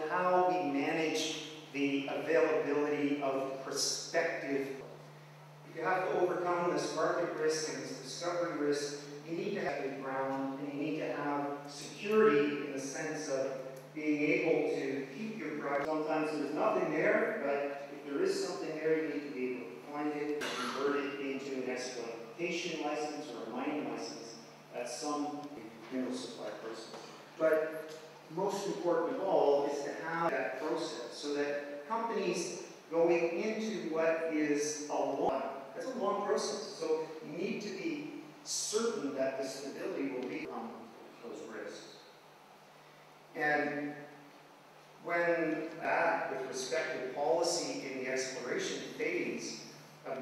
how we manage the availability of prospective. If you have to overcome this market risk and this discovery risk, you need to have the ground and you need to have security in the sense of being able to keep your project. Sometimes there's nothing there, but if there is something there, you need to be able to find it, convert it into an exploitation license or a mining license at some mineral supply process. But most important of all is to have that process so that companies going into what is that's a long process. So you need to be certain that the stability will be on those risks. And when with respect to policy in the exploration phase,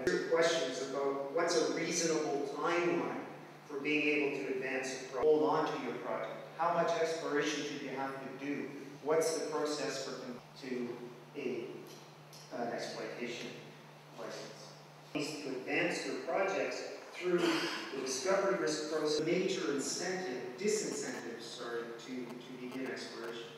there are questions about what's a reasonable timeline for being able to advance a project, hold on to your project. How much exploration should you have to do? What's the process to an exploitation license? To advance your projects through the discovery risk process, major disincentives to begin exploration.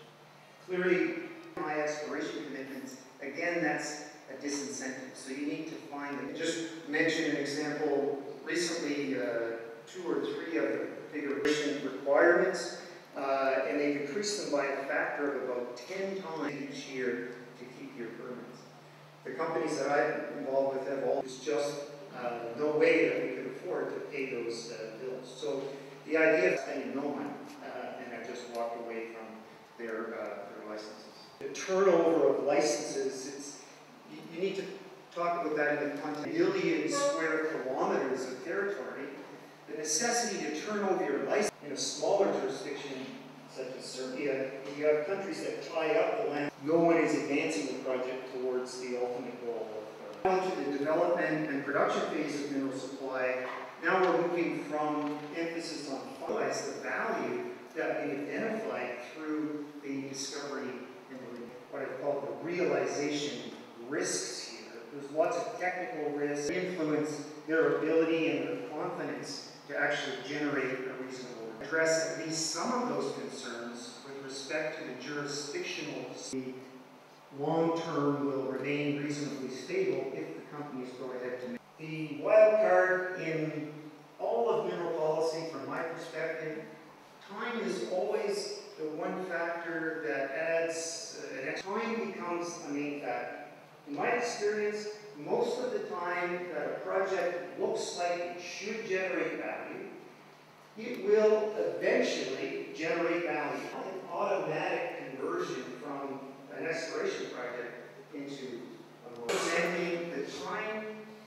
Clearly, my exploration commitments, again, that's a disincentive. So you need to find them. Just mention an example. Recently, 2 or 3 of the bigger requirements, and they've increased them by a factor of about 10 times each year to keep your permits. The companies that I'm involved with have always just no way that we could afford to pay those bills. So the idea of spending no money and have just walked away from their licenses. The turnover of licenses, you need to talk about that in the context of 1 billion square kilometers of territory. The necessity to turn over your license in a smaller jurisdiction such as Serbia, if you have countries that tie up the land, no one is advancing the project towards the ultimate goal of to the development and production phase of mineral supply. Now we're moving from emphasis on finalize the value that we identified through the discovery and what I call the realization risks here. There's lots of technical risks that influence their ability and their confidence to actually generate a reasonable address at least some of those concerns with respect to the jurisdictional. The long-term will remain reasonably stable if the companies go ahead to make. The wild card in all of mineral policy, from my perspective, time is always the one factor that adds an extra. Time becomes a main factor. In my experience, most of the time that a project looks like it should generate value, it will eventually generate value. An automatic conversion from an exploration project into a more. Representing the time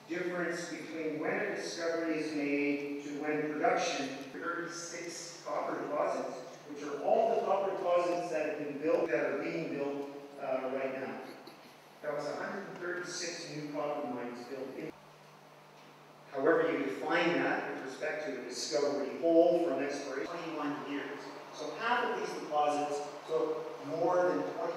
difference between when a discovery is made to when production. 36 copper deposits, which are all the copper deposits that have been built, that are being built right now. That was 136 new copper mines built. However, you define that with respect to the discovery hole from exploration, 21 years. So half of these deposits took more than 21